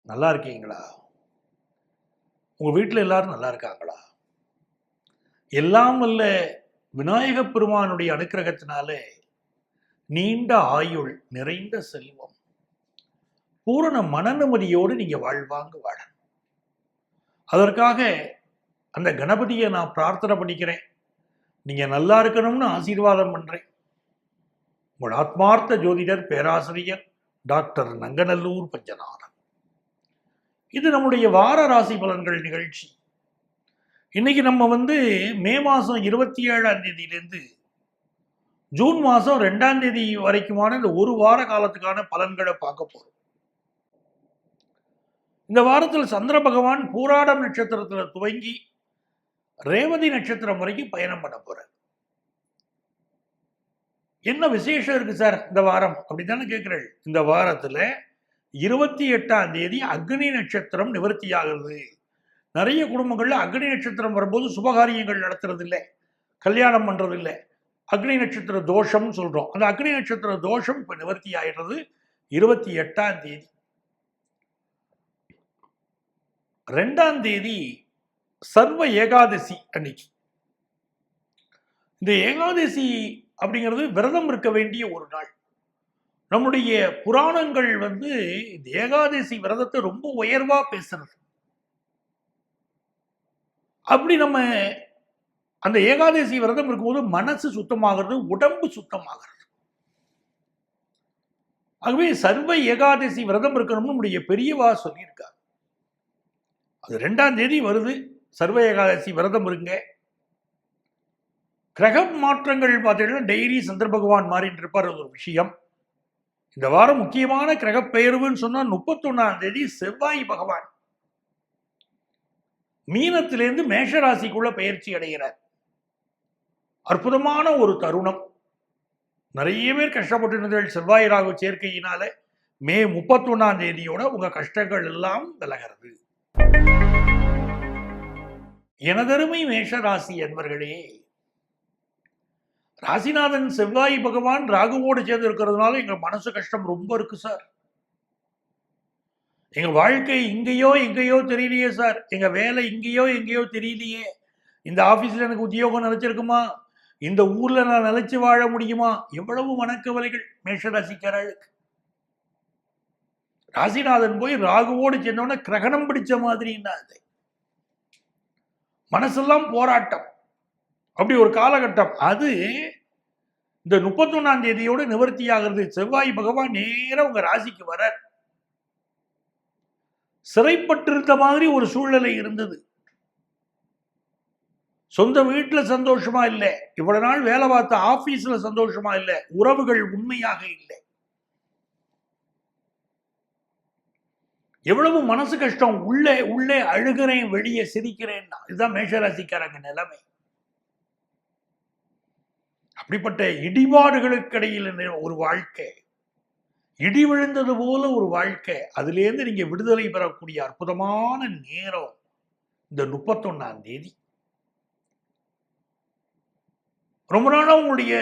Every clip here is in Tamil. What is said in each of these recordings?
நல்லா இருக்கீங்களா? உங்க வீட்டில் எல்லாரும் நல்லா இருக்காங்களா? எல்லாம் வல்ல விநாயகப் பெருமானுடைய அனுக்கிரகத்தினாலே நீண்ட ஆயுள், நிறைந்த செல்வம், பூரண மனநிம்மதியோடு நீங்க வாழ்வாங்க வாழணும். அதற்காக அந்த கணபதியை நான் பிரார்த்தனை பண்ணிக்கிறேன். நீங்க நல்லா இருக்கணும்னு ஆசீர்வாதம் பண்றேன். உங்கள் ஆத்மார்த்த ஜோதிடர் பேராசிரியர் டாக்டர் நங்கநல்லூர் பஞ்சநாதன். இது நம்முடைய வார ராசி பலன்கள் நிகழ்ச்சி. இன்னைக்கு நம்ம மே மாதம் 27ஆம் தேதியிலேருந்து ஜூன் மாதம் 2ஆம் தேதி வரைக்குமான இந்த ஒரு வார காலத்துக்கான பலன்களை பார்க்க போறோம். இந்த வாரத்தில் சந்திர பகவான் பூராடம் நட்சத்திரத்தில் துவங்கி ரேவதி நட்சத்திரம் வரைக்கும் பயணம் பண்ண போறார். என்ன விசேஷம் இருக்கு சார் இந்த வாரம் அப்படித்தானே கேட்கிறேன். இந்த வாரத்துல 28ஆம் தேதி அக்னி நட்சத்திரம் நிவர்த்தி ஆகுது. நிறைய குடும்பங்கள்ல அக்னி நட்சத்திரம் வரும்போது சுபகாரியங்கள் நடத்துறது இல்லை, கல்யாணம் பண்றது இல்லை. அக்னி நட்சத்திர தோஷம் சொல்றோம். அந்த அக்னி நட்சத்திர தோஷம் இப்ப நிவர்த்தி ஆயிடுறது 28ஆம் தேதி. 2ஆம் தேதி சர்வ ஏகாதசி அன்னைக்கு. இந்த ஏகாதசி அப்படிங்கிறது விரதம் இருக்க வேண்டிய ஒரு நாள். நம்முடைய புராணங்கள் இந்த ஏகாதசி விரதத்தை ரொம்ப உயர்வா பேசுறது. அப்படி நம்ம அந்த ஏகாதசி விரதம் இருக்கும்போது மனசு சுத்தமாகிறது, உடம்பு சுத்தமாகிறது. ஆகவே சர்வ ஏகாதசி விரதம் இருக்கணும்னு நம்முடைய பெரியவா சொல்லியிருக்கார். அது 2ஆம் தேதி வருது. சர்வ ஏகாதசி விரதம் இருங்க. கிரக மாற்றங்கள் பார்த்தீங்கன்னா டெய்லி சந்திர பகவான் மாறிட்டு இருப்பார். அது ஒரு விஷயம். இந்த வாரம் முக்கியமான கிரக பெயர்வுன்னு சொன்னா 31ஆம் தேதி செவ்வாய் பகவான் மீனத்திலிருந்து மேஷராசிக்குள்ள பயிற்சி அடைகிறார். அற்புதமான ஒரு தருணம். நிறைய பேர் கஷ்டப்பட்டு செவ்வாய் ராகு சேர்க்கையினால மே 31ஆம் தேதியோட உங்க கஷ்டங்கள் எல்லாம் விலகிறது. எனதருமை மேஷராசி என்பர்களே, ராசிநாதன் செவ்வாய் பகவான் ராகுவோடு சேர்ந்து இருக்கிறதுனால எங்க மனசு கஷ்டம் ரொம்ப இருக்கு சார். எங்க வாழ்க்கை இங்கேயோ எங்கேயோ தெரியலையே சார். எங்க வேலை இங்கேயோ எங்கேயோ தெரியலையே. இந்த ஆபீஸ்ல எனக்கு உத்தியோகம் நினைச்சிருக்குமா? இந்த ஊர்ல நான் நிலைச்சு வாழ முடியுமா? எவ்வளவு மனக்கவலைகள் மேஷராசிக்காரர்களுக்கு. ராசிநாதன் போய் ராகுவோடு சேர்ந்தோன்னா கிரகணம் பிடிச்ச மாதிரி மனசெல்லாம் போராட்டம். அப்படி ஒரு காலகட்டம். அது இந்த 31ஆம் தேதியோடு நிவர்த்தி ஆகிறது. செவ்வாய் பகவான் நேரம் உங்க ராசிக்கு வர. சிறைப்பட்டிருந்த மாதிரி ஒரு சூழ்நிலை இருந்தது. சொந்த வீட்டுல சந்தோஷமா இல்லை, இவ்வளவு நாள் வேலை பார்த்த ஆபீஸ்ல சந்தோஷமா இல்லை, உறவுகள் உண்மையாக இல்லை. எவ்வளவு மனசு கஷ்டம். உள்ளே உள்ளே அழுகிறேன், வெளியே சிரிக்கிறேன். இதுதான் மேஷராசிக்காரங்க நிலைமை. அப்படிப்பட்ட இடிபாடுகளுக்கிடையில் ஒரு வாழ்க்கை, இடி விழுந்தது போல ஒரு வாழ்க்கை. அதிலேருந்து நீங்க விடுதலை பெறக்கூடிய அற்புதமான நேரம் இந்த 31ஆம் தேதி. ரொம்ப நாளா உங்களுடைய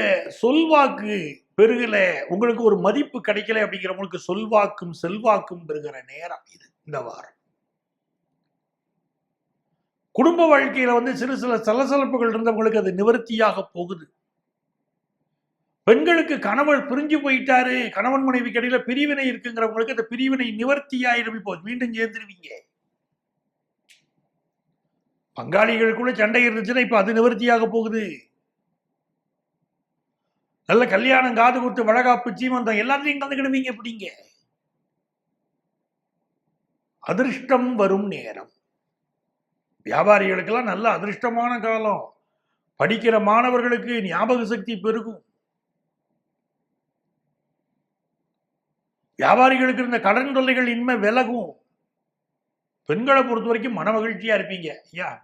சொல்வாக்கு பெருகல, உங்களுக்கு ஒரு மதிப்பு கிடைக்கல அப்படிங்கிறவங்களுக்கு சொல்வாக்கும் செல்வாக்கும் பெறுகிற நேரம் இது இந்த வாரம். குடும்ப வாழ்க்கையில சில சில சலசலப்புகள் இருந்தவங்களுக்கு அது நிவர்த்தியாக போகுது. பெண்களுக்கு கணவன் பிரிஞ்சு போயிட்டாரு, கணவன் மனைவி கடையில பிரிவினை இருக்குங்கிறவங்களுக்கு அந்த பிரிவினை நிவர்த்தியாயிரும். இப்போ மீண்டும் சேர்ந்துருவீங்க. பங்காளிகளுக்குள்ள சண்டை இருந்துச்சுன்னா இப்ப அது நிவர்த்தியாக போகுது. நல்ல கல்யாணம், காது குத்து, வழகாப்பு, சீமந்தம் எல்லாத்தையும் கலந்துக்கிடுவீங்க. எப்படிங்க அதிர்ஷ்டம் வரும் நேரம். வியாபாரிகளுக்கெல்லாம் நல்ல அதிர்ஷ்டமான காலம். படிக்கிற மாணவர்களுக்கு ஞாபக சக்தி பெருகும். வியாபாரிகளுக்கு இருந்த கடன் தொல்லைகள் இன்மை விலகும். பெண்களை பொறுத்த வரைக்கும் மன மகிழ்ச்சியா இருப்பீங்க.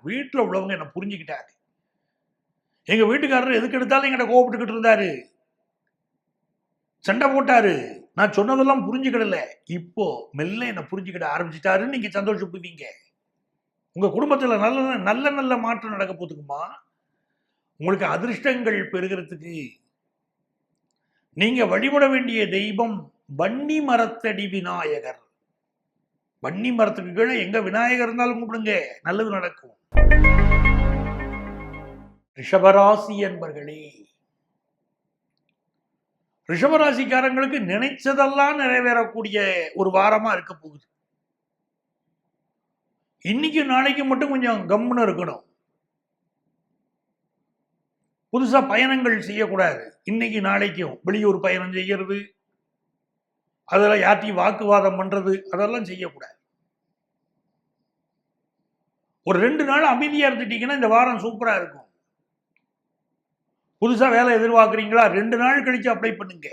வீட்டுல உள்ளவங்க என்ன புரிஞ்சுக்கிட்டாரு. எங்க வீட்டுக்காரர் எதுக்கு எடுத்தாலும் எங்கிட்ட கோபப்பட்டுக்கிட்டு இருந்தாரு, சண்டை போட்டாரு, நான் சொன்னதெல்லாம் புரிஞ்சுக்கிடல, இப்போ மெல்ல என்ன புரிஞ்சுக்கிட ஆரம்பிச்சுட்டாருன்னு நீங்க சந்தோஷப்படுவீங்க. உங்க குடும்பத்துல நல்ல நல்ல நல்ல மாற்றம் நடக்க போதுக்குமா. உங்களுக்கு அதிர்ஷ்டங்கள் பெறுகிறதுக்கு நீங்க வழிபட வேண்டிய தெய்வம் வன்னி மரத்தடி விநாயகர். வன்னி மரத்துக்கு கீழே எங்க விநாயகர் இருந்தாலும் கும்பிடுங்க, நல்லது நடக்கும். ரிஷபராசி என்பர்களே, ரிஷபராசிக்காரங்களுக்கு நினைச்சதெல்லாம் நிறைவேறக்கூடிய ஒரு வாரமா இருக்க போகுது. இன்னைக்கு நாளைக்கு மட்டும் கொஞ்சம் கம்முன்னு இருக்கணும். புதுசா பயணங்கள் செய்யக்கூடாது. இன்னைக்கு நாளைக்கும் வெளியூர் பயணம் செய்யறது, அதெல்லாம் யார்ட்டையும் வாக்குவாதம் பண்றது, அதெல்லாம் செய்யக்கூடாது. ஒரு 2 நாள் அமைதியா இருந்துட்டீங்கன்னா இந்த வாரம் சூப்பரா இருக்கும். புதுசா வேலை எதிர்பார்க்குறீங்களா, 2 நாள் கழிச்சு அப்ளை பண்ணுங்க.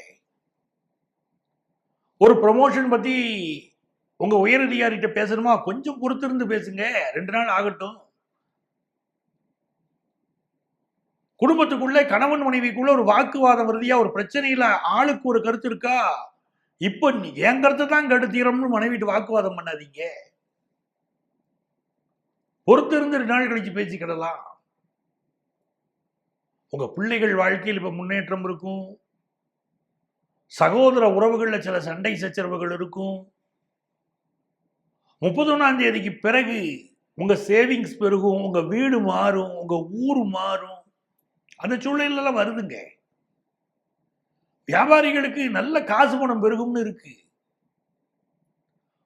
ஒரு ப்ரமோஷன் பத்தி உங்க உயரதிகாரிகிட்ட பேசணுமா, கொஞ்சம் பொறுத்திருந்து பேசுங்க, 2 நாள் ஆகட்டும். குடும்பத்துக்குள்ள கணவன் மனைவிக்குள்ள ஒரு வாக்குவாதம் வருதியா, ஒரு பிரச்சனையில ஆளுக்கு ஒரு கருத்து இருக்கா, இப்ப என் கருத்தை தான் கெடுத்தீரம்னு மனைவிட்டு வாக்குவாதம் பண்ணாதீங்க. பொறுத்திருந்து 2 நாள் கழிச்சு பேசிக்கிடலாம். உங்க பிள்ளைகள் வாழ்க்கையில் இப்ப முன்னேற்றம் இருக்கும். சகோதர உறவுகள்ல சில சண்டை சச்சரவுகள் இருக்கும். 31ஆம் தேதிக்கு பிறகு உங்க சேவிங்ஸ் பெருகும், உங்க வீடு மாறும், உங்க ஊர் மாறும். அந்த சூழ்நிலையெல்லாம் வருதுங்க. வியாபாரிகளுக்கு நல்ல காசு பணம் பெருகும்னு இருக்கு.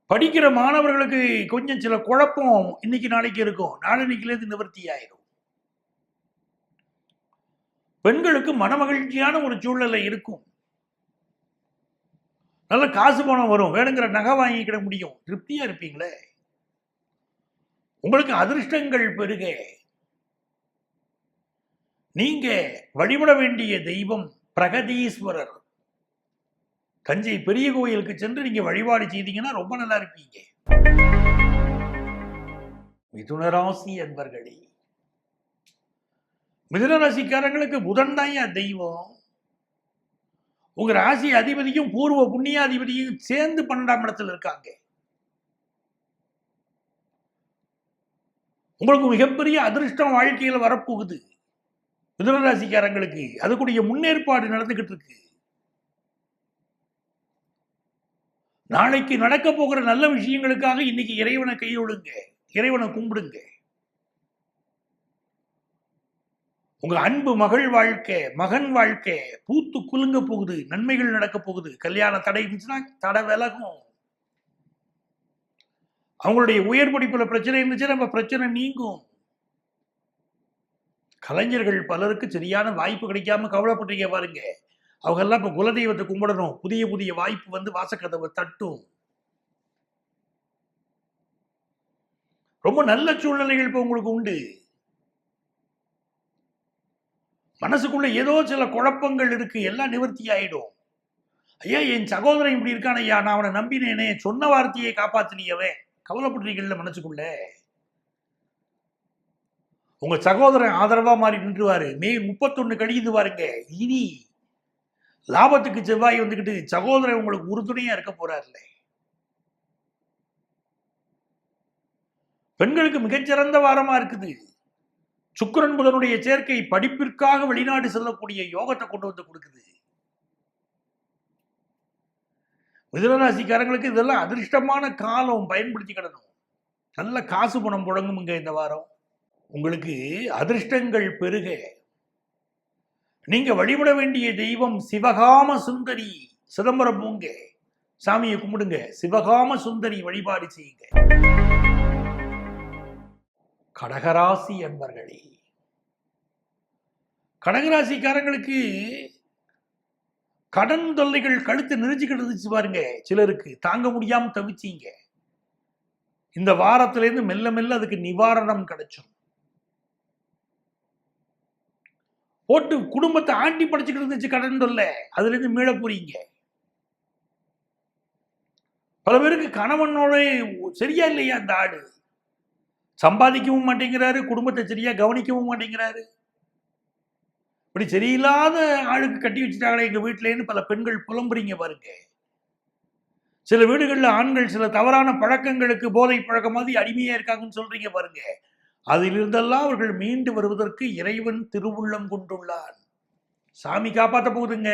படிக்கிற மாணவர்களுக்கு கொஞ்சம் சில குழப்பம் இன்னைக்கு நாளைக்கு இருக்கும், நாளைக்கு நிவர்த்தி ஆயிரும். பெண்களுக்கு மனமகிழ்ச்சியான ஒரு சூழ்நிலை இருக்கும். நல்ல காசு பணம் வரும், வேணுங்கிற நகை வாங்கிக்கிட முடியும், திருப்தியா இருப்பீங்களே. உங்களுக்கு அதிர்ஷ்டங்கள் பெருக. நீங்க வழிபட வேண்டிய தெய்வம் பிரகதீஸ்வரர். தஞ்சை பெரிய கோயிலுக்கு சென்று நீங்க வழிபாடு செய்தீங்கன்னா ரொம்ப நல்லா இருப்பீங்க. மிதுனராசி அன்பர்களே, மிதுனராசிக்காரங்களுக்கு புதன் தான் தெய்வம். உங்க ராசி அதிபதியும் பூர்வ புண்ணியாதிபதியும் சேர்ந்து 12ஆம் இடத்துல இருக்காங்க. உங்களுக்கு மிகப்பெரிய அதிர்ஷ்டம் வாழ்க்கையில வரப்போகுது. மிதுனராசிக்காரங்களுக்கு அதுக்குரிய முன்னேற்பாடு நடந்துகிட்டு இருக்கு. நாளைக்கு நடக்க போகிற நல்ல விஷயங்களுக்காக இன்னைக்கு இறைவனை கையொழுங்க, இறைவனை கும்பிடுங்க. உங்க அன்பு மகள் வாழ்க்கை, மகன் வாழ்க்கை பூத்து குலுங்க போகுது, நன்மைகள் நடக்க போகுது. கல்யாண தடை இருந்துச்சுன்னா தடை விலகும். அவங்களுடைய உயர் படிப்புல பிரச்சனை இருந்துச்சுன்னா நம்ம பிரச்சனை நீங்கும். கலைஞர்கள் பலருக்கு சரியான வாய்ப்பு கிடைக்காம கவலைப்பட்டீங்க பாருங்க. அவங்க எல்லாம் இப்ப குலதெய்வத்தை கும்பிடணும், புதிய புதிய வாய்ப்பு வந்து வாசக்கதவை தட்டும். ரொம்ப நல்ல சூழ்நிலைகள் இப்ப உங்களுக்கு உண்டு. மனசுக்குள்ள ஏதோ சில குழப்பங்கள் இருக்கு, எல்லாம் நிவர்த்தி ஆயிடும். ஐயா என் சகோதரன் இப்படி இருக்கான ஐயா, நான் அவனை நம்பினேனே, சொன்ன வார்த்தையை காப்பாத்தினியவே, கவலைப்படுறீங்கல்ல மனசுக்குள்ள. உங்க சகோதரன் ஆதரவா மாறி நின்றுவாரு. மே 31 கழியுது பாருங்க. இனி லாபத்துக்கு செவ்வாய் வந்துகிட்டு சகோதரன் உங்களுக்கு உறுதுணையா இருக்க போறாருல்ல. பெண்களுக்கு மிகச்சிறந்த வாரமா இருக்குது. சுக்கிரன் புதனுடைய சேர்க்கை படிப்பிற்காக வெளிநாடு செல்லக்கூடிய யோகத்தை கொண்டு வந்து கொடுக்குது. மிதுனராசிக்காரங்களுக்கு இதெல்லாம் அதிர்ஷ்டமான காலம், பயன்படுத்திக்கிடணும். நல்ல காசு பணம் புழங்குமுங்க இந்த வாரம். உங்களுக்கு அதிர்ஷ்டங்கள் பெருக. நீங்க வழிபட வேண்டிய தெய்வம் சிவகாம சுந்தரி. சிதம்பரம் பூங்க, சாமியை கும்பிடுங்க, சிவகாம சுந்தரி வழிபாடு செய்யுங்க. கடகராசி அன்பர்களே, கடகராசிக்காரங்களுக்கு கடன் தொல்லைகள் கழுத்து நெரிச்சுக்கிட்டு பாருங்க. சிலருக்கு தாங்க முடியாம தவிச்சீங்க. இந்த வாரத்திலிருந்து மெல்ல மெல்ல அதுக்கு நிவாரணம் கிடைச்சும். போட்டு குடும்பத்தை ஆட்டி படைச்சுக்கிட்டு இருந்துச்சு கடன் தொல்லை, அதுல இருந்து மீள போறீங்க. பல பேருக்கு கணவனோட சரியா இல்லையா, அந்த ஆடு சம்பாதிக்கவும் மாட்டேங்கிறாரு, குடும்பத்தை சரியா கவனிக்கவும் மாட்டேங்கிறாரு. இப்படி சரியில்லாத ஆளுக்கு கட்டி வச்சுட்டாங்களே எங்க வீட்டிலேன்னு பல பெண்கள் புலம்புறீங்க பாருங்க. சில வீடுகளில் ஆண்கள் சில தவறான பழக்கங்களுக்கு, போதை பழக்கம் மாதிரி அடிமையா இருக்காங்கன்னு சொல்றீங்க பாருங்க. அதிலிருந்தெல்லாம் அவர்கள் மீண்டு வருவதற்கு இறைவன் திருவுள்ளம் கொண்டுள்ளான். சாமி காப்பாற்ற போகுதுங்க.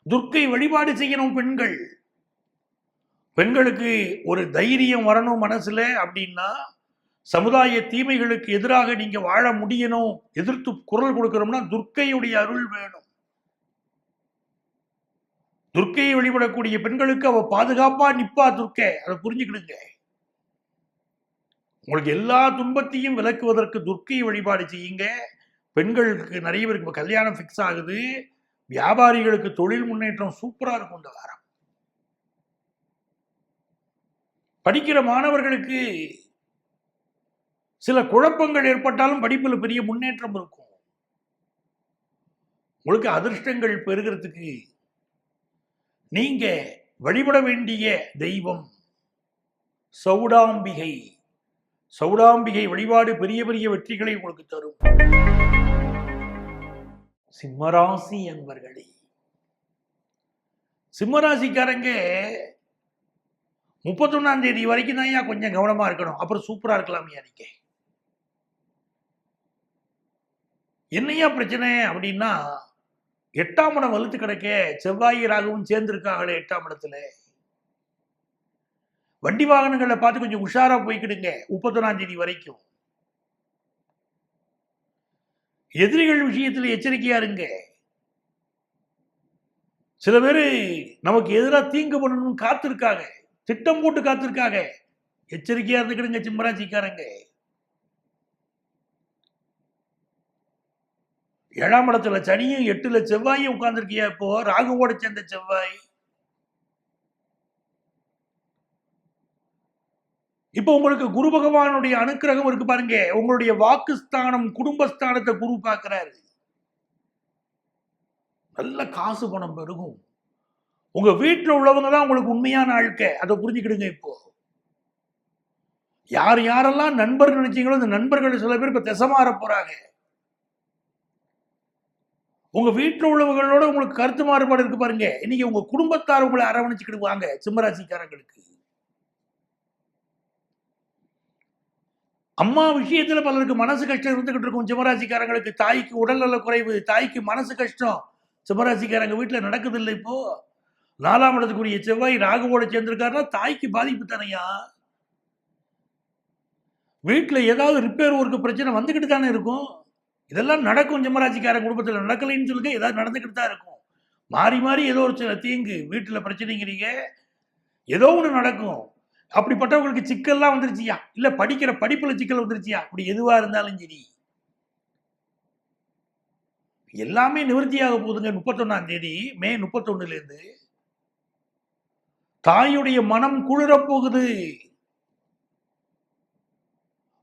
துர்க்கை வழிபாடு செய்யணும் பெண்கள். பெண்களுக்கு ஒரு தைரியம் வரணும் மனசுல அப்படின்னா, சமுதாய தீமைகளுக்கு எதிராக நீங்க வாழ முடியணும், எதிர்த்து குரல் கொடுக்கணும்னா துர்க்கையுடைய அருள் வேணும். துர்க்கையை வழிபடக்கூடிய பெண்களுக்கு அவ பாதுகாப்பா நிப்பா துர்க்கை. அதை புரிஞ்சுக்கிடுங்க. உங்களுக்கு எல்லா துன்பத்தையும் விலக்குவதற்கு துர்க்கையை வழிபாடு செய்யுங்க. பெண்களுக்கு நிறைய பேருக்கு கல்யாணம் ஃபிக்ஸ் ஆகுது. வியாபாரிகளுக்கு தொழில் முன்னேற்றம் சூப்பரா இருக்கும் இந்த வாரம். படிக்கிற மாணவர்களுக்கு சில குழப்பங்கள் ஏற்பட்டாலும் படிப்பில் பெரிய முன்னேற்றம் இருக்கும். உங்களுக்கு அதிர்ஷ்டங்கள் பெறுகிறதுக்கு நீங்க வழிபட வேண்டிய தெய்வம் சௌடாம்பிகை. சௌடாம்பிகை வழிபாடு பெரிய பெரிய வெற்றிகளை உங்களுக்கு தரும். சிம்மராசி என்பர்களே, சிம்மராசிக்காரங்க 31ஆம் தேதி வரைக்கும் தான் கொஞ்சம் கவனமா இருக்கணும். அப்புறம் சூப்பரா இருக்கலாம். நீங்க என்னையா பிரச்சனை அப்படின்னா, 8ஆம் இடம் வலுத்து கிடக்க செவ்வாய் ராகுவும் சேர்ந்திருக்காங்களே 8ஆம் இடத்துல. வண்டி வாகனங்களை பார்த்து கொஞ்சம் உஷாரா போய்க்கிடுங்க 31ஆம் தேதி வரைக்கும். எதிரிகள் விஷயத்தில் எச்சரிக்கையா இருங்க. சில பேரு நமக்கு எதிராக தீங்கு பண்ணணும்னு காத்திருக்காங்க, திட்டம் போட்டு காத்திருக்காங்க. எச்சரிக்கையா இருந்துக்கிடுங்க சிம்மராசிக்காரங்க. 7ஆம் இடத்துல சனியும் 8ல செவ்வாயும் உட்கார்ந்துருக்கியா. இப்போ ராகுவோட சேர்ந்த செவ்வாய். இப்போ உங்களுக்கு குரு பகவானுடைய அனுக்கிரகம் இருக்கு பாருங்க. உங்களுடைய வாக்குஸ்தானம், குடும்பஸ்தானத்தை குரு பார்க்கிறாரு. நல்ல காசு பணம் பெருகும். உங்க வீட்டில் உள்ளவங்க தான் உங்களுக்கு உண்மையான ஆட்கள். அதை புரிஞ்சுக்கிடுங்க. இப்போ யார் யாரெல்லாம் நண்பர்கள் நினைச்சீங்களோ அந்த நண்பர்கள் சில பேர் இப்ப திசை மாற போறாங்க. உங்க வீட்டில் உள்ளவங்களோட உங்களுக்கு கருத்து மாறுபாடு இருக்கு பாருங்க. இன்னைக்கு உங்க குடும்பத்தார் உங்களை அரவணைச்சுக்கிடுவாங்க சிம்மராசிக்காரங்களுக்கு. அம்மா விஷயத்துல பலருக்கு மனசு கஷ்டம் இருந்துகிட்டு இருக்கும். சிம்மராசிக்காரங்களுக்கு தாய்க்கு உடல்நல குறைவு, தாய்க்கு மனசு கஷ்டம் சிம்மராசிக்காரங்க வீட்டுல நடக்குது இல்லை. இப்போ 4ஆம் இடத்துக்குரிய செவ்வாய் ராகுவோட சேர்ந்திருக்காருன்னா தாய்க்கு பாதிப்பு தானையா. வீட்டுல ஏதாவது ரிப்பேர் ஒர்க்கு பிரச்சனை வந்துகிட்டு தானே இருக்கும். இதெல்லாம் நடக்கும். சிம்மராசிக்காரங்க குடும்பத்தில் நடக்கலைன்னு சொல்லுங்க, ஏதாவது நடந்துகிட்டு தான் இருக்கும். மாறி மாறி ஏதோ ஒரு சில தீங்கு வீட்டுல பிரச்சனைங்கிறீங்க, ஏதோ ஒண்ணு நடக்கும். அப்படிப்பட்டவங்களுக்கு சிக்கல்லாம் வந்துருச்சியா, இல்ல படிக்கிற படிப்புல சிக்கல் வந்துருச்சியா, அப்படி எதுவா இருந்தாலும் சரி எல்லாமே நிவர்த்தியாக போகுதுங்க. 31ஆம் தேதி மே 31ல இருந்து தாயுடைய மனம் குளிரப் போகுது.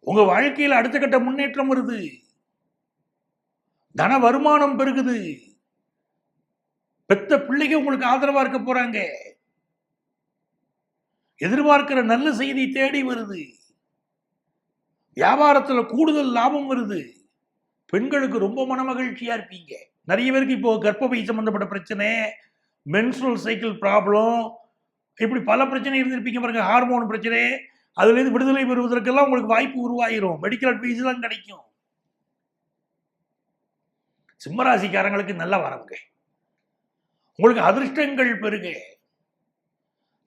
உங்க வாழ்க்கையில் அடுத்த கட்ட முன்னேற்றம் வருது. தன வருமானம் பெருகுது. பெத்த பிள்ளைங்க உங்களுக்கு ஆதரவா இருக்க போறாங்க. எதிர்பார்க்கிற நல்ல செய்தி தேடி வருது. வியாபாரத்துல கூடுதல் லாபம் வருது. பெண்களுக்கு ரொம்ப மனமகிழ்ச்சியா இருப்பீங்க. நிறைய பேருக்கு இப்போ கர்ப்பப்பை சம்பந்தப்பட்ட பிரச்சனை, மென்ஸ்ட்ரல் சைக்கிள் ப்ராப்ளம், இப்படி பல பிரச்சனை இருந்திருப்பீங்க பாருங்க. ஹார்மோன் பிரச்சனை, அதுல இருந்து விடுதலை பெறுவதற்கெல்லாம் உங்களுக்கு வாய்ப்பு உருவாயிரும். மெடிக்கல் அட்வைஸ் எல்லாம் கிடைக்கும். சிம்மராசிக்காரங்களுக்கு நல்லா வரங்க. உங்களுக்கு அதிர்ஷ்டங்கள் பெருக.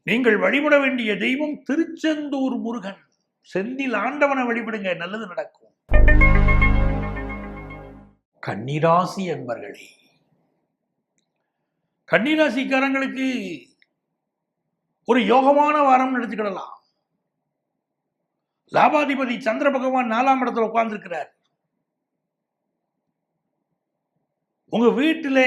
நீங்கள் வழிபட வேண்டிய தெய்வம் திருச்செந்தூர் முருகன். செந்தில் ஆண்டவனை வழிபடுங்க, நல்லது நடக்கும். கன்னிராசி என்பர்களே, கன்னிராசிக்காரங்களுக்கு ஒரு யோகமான வாரம் எடுத்துக்கிடலாம். லாபாதிபதி சந்திர பகவான் 4ஆம் இடத்துல உட்கார்ந்துருக்கிறார். உங்க வீட்டில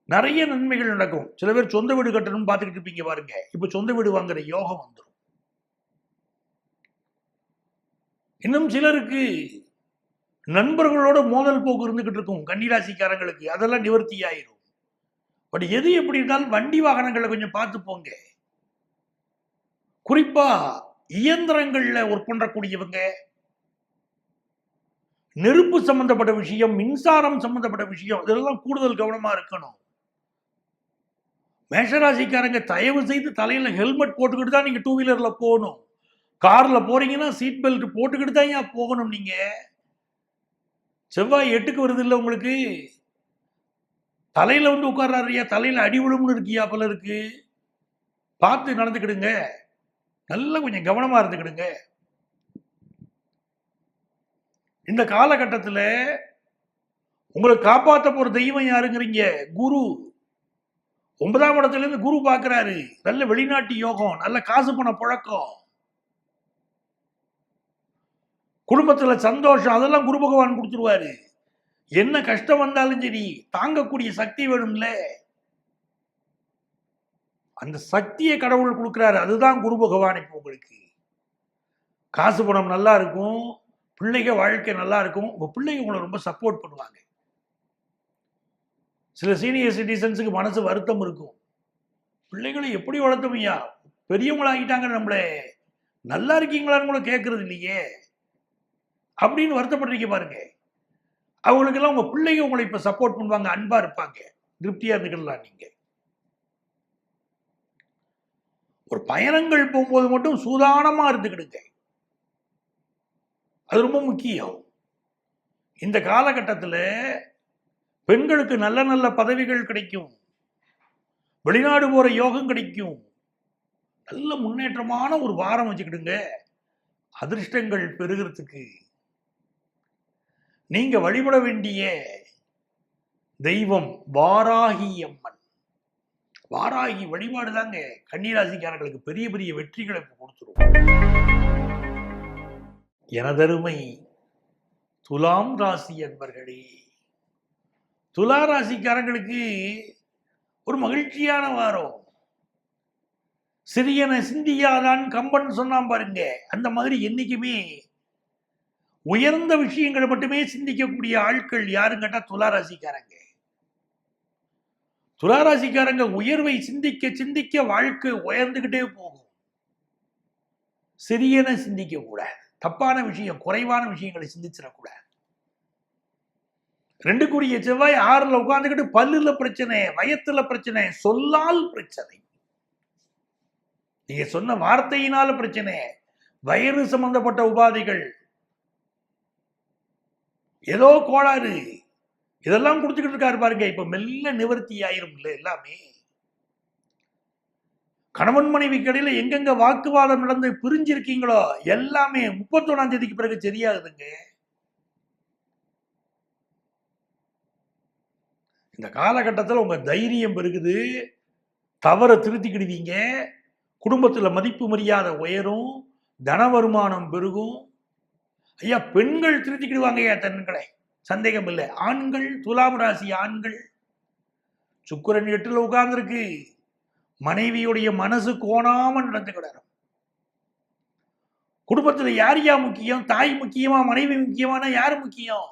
நிறைய நன்மைகள் நடக்கும். சில பேர் சொந்த வீடு கட்டணும்னு பார்த்துக்கிட்டு இருப்பீங்க பாருங்க. இப்ப சொந்த வீடு வாங்குற யோகம் வந்துடும். இன்னும் சிலருக்கு நண்பர்களோட மோதல் போக்கு இருந்துகிட்டு இருக்கும் கன்னிராசிக்காரங்களுக்கு. அதெல்லாம் நிவர்த்தி ஆயிரும். பட் எது எப்படி இருந்தாலும் வண்டி வாகனங்களை கொஞ்சம் பார்த்து போங்க. குறிப்பா இயந்திரங்கள்ல ஒர்க் பண்றக்கூடியவங்க, நெருப்பு சம்பந்தப்பட்ட விஷயம், மின்சாரம் சம்பந்தப்பட்ட விஷயம், இதெல்லாம் கூடுதல் கவனமா இருக்கணும். மேஷராசிக்காரங்க தயவு செய்து தலையில ஹெல்மெட் போட்டுக்கிட்டு தான் நீங்க 2 வீலர்ல போகணும். கார்ல போறீங்கன்னா சீட் பெல்ட் போட்டுக்கிட்டு தான் ஏன் போகணும். நீங்க செவ்வாய் 8க்கு வருது இல்லை உங்களுக்கு. தலையில வந்து உட்கார்றாருயா, தலையில அடி விழும்னு இருக்கியா பலருக்கு. பார்த்து நடந்துக்கிடுங்க, நல்லா கொஞ்சம் கவனமா இருந்துக்கிடுங்க. இந்த காலகட்டத்தில் உங்களை காப்பாற்ற போற தெய்வம் யாருங்கிறீங்க? குரு. 9ஆம் இடத்துல இருந்து குரு பார்க்கிறாரு. நல்ல வெளிநாட்டு யோகம், நல்ல காசு பண புழக்கம், குடும்பத்துல சந்தோஷம், அதெல்லாம் குரு பகவான் கொடுத்துருவாரு. என்ன கஷ்டம் வந்தாலும் சரி தாங்கக்கூடிய சக்தி வேணும்ல, அந்த சக்தியை கடவுள் கொடுக்கிறாரு. அதுதான் குரு பகவான். இப்போ உங்களுக்கு காசு பணம் நல்லா இருக்கும், பிள்ளைங்க வாழ்க்கை நல்லா இருக்கும், உங்க பிள்ளைங்க உங்களை ரொம்ப சப்போர்ட் பண்ணுவாங்க. சில சீனியர் சிட்டிசன்ஸுக்கு மனசு வருத்தம் இருக்கும், பிள்ளைகளை எப்படி வளர்த்தமையா, பெரியவங்களாகிட்டாங்க, நம்மளே நல்லா இருக்கீங்களான்னு கூட கேட்கறது இல்லையே அப்படின்னு வருத்தப்படுறீங்க பாருங்க. அவங்களுக்கெல்லாம் உங்க பிள்ளைங்க உங்களை இப்ப சப்போர்ட் பண்ணுவாங்க, அன்பா இருப்பாங்க, திருப்தியா இருந்துக்கலாம். நீங்க ஒரு பயணங்கள் போகும்போது மட்டும் சூதானமா இருந்துக்கிடுங்க, அது ரொம்ப முக்கியம். இந்த காலகட்டத்தில் பெண்களுக்கு நல்ல நல்ல பதவிகள் கிடைக்கும், வெளிநாடு போற யோகம் கிடைக்கும், நல்ல முன்னேற்றமான ஒரு வாரம் வச்சுக்கிடுங்க. அதிர்ஷ்டங்கள் பெருகிறதுக்கு நீங்க வழிபட வேண்டிய தெய்வம் வாராகி அம்மன். வாராகி வழிபாடு தாங்க கன்னிராசிக்காரர்களுக்கு பெரிய பெரிய வெற்றிகளை கொடுத்துரும். எனதருமை துலாம் ராசி அன்பர்களே, துலா ராசிக்காரங்களுக்கு ஒரு மகிழ்ச்சியான வாரம். சிறியன சிந்தியாதான் கம்பன் சொன்னான் பாருங்க, அந்த மாதிரி என்னைக்குமே உயர்ந்த விஷயங்களை மட்டுமே சிந்திக்கக்கூடிய ஆட்கள் யாருன்னு கேட்டா துளாராசிக்காரங்க. துளாராசிக்காரங்க உயர்வை சிந்திக்க சிந்திக்க வாழ்க்கை உயர்ந்துகிட்டே போகும். சிறியன சிந்திக்க கூடாது, தப்பான விஷயம், குறைவான விஷயங்களை சிந்திச்சிடக்கூடாது. 2 செவ்வாய் 6ல் உட்கார்ந்துக்கிட்டு பல்லுல பிரச்சனை, வயத்துல பிரச்சனை, சொல்லால் பிரச்சனை, நீங்க சொன்ன வார்த்தையினால பிரச்சனை, வயிறு சம்பந்தப்பட்ட உபாதைகள், ஏதோ கோளாறு, இதெல்லாம் கொடுத்துக்கிட்டு இருக்காரு பாருங்க. இப்ப மெல்ல நிவர்த்தி ஆயிரும் இல்ல எல்லாமே. கணவன் மனைவி கடையில எங்கெங்க வாக்குவாதம் நடந்து பிரிஞ்சிருக்கீங்களோ எல்லாமே 31ஆம் தேதிக்கு பிறகு சரியாகுதுங்க. இந்த காலகட்டத்தில் உங்க தைரியம் பெருகுது, தவற திருத்திக்கிடுவீங்க, குடும்பத்துல மதிப்பு மரியாதை உயரும், தன வருமானம் பெருகும். ஐயா பெண்கள் திருத்திக்கிடுவாங்க ஐயா தன்களை, சந்தேகம் இல்லை. ஆண்கள், துலாம் ராசி ஆண்கள், சுக்கிரன் 8ல் உட்கார்ந்துருக்கு, மனைவியுடைய மனசு கோணாம நடந்துக்கிடணும். குடும்பத்துல யார் முக்கியம்? தாய் முக்கியமா, மனைவி முக்கியமான? யாரு முக்கியம்?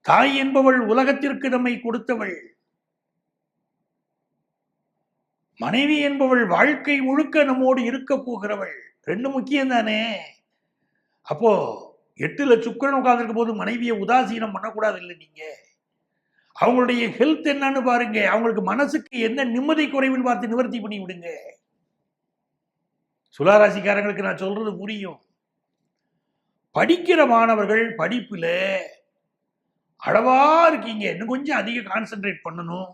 தாய் என்பவள் உலகத்திற்கு நம்மை கொடுத்தவள், மனைவி என்பவள் வாழ்க்கை முழுக்க நம்மோடு இருக்க போகிறவள். 2 முக்கியம் தானே. அப்போ 8ல் சுக்கிரன் உட்கார்ந்துருக்கும் போது மனைவியை உதாசீனம் பண்ணக்கூடாது இல்லை நீங்க. அவங்களுடைய ஹெல்த் என்னன்னு பாருங்க, அவங்களுக்கு மனசுக்கு என்ன நிம்மதி குறைவுன்னு பார்த்து நிவர்த்தி பண்ணி விடுங்க. துளாராசிக்காரங்களுக்கு நான் சொல்றது புரியும். படிக்கிற மாணவர்கள் படிப்புல அளவா இருக்கீங்க, இன்னும் கொஞ்சம் அதிக கான்சென்ட்ரேட் பண்ணணும்.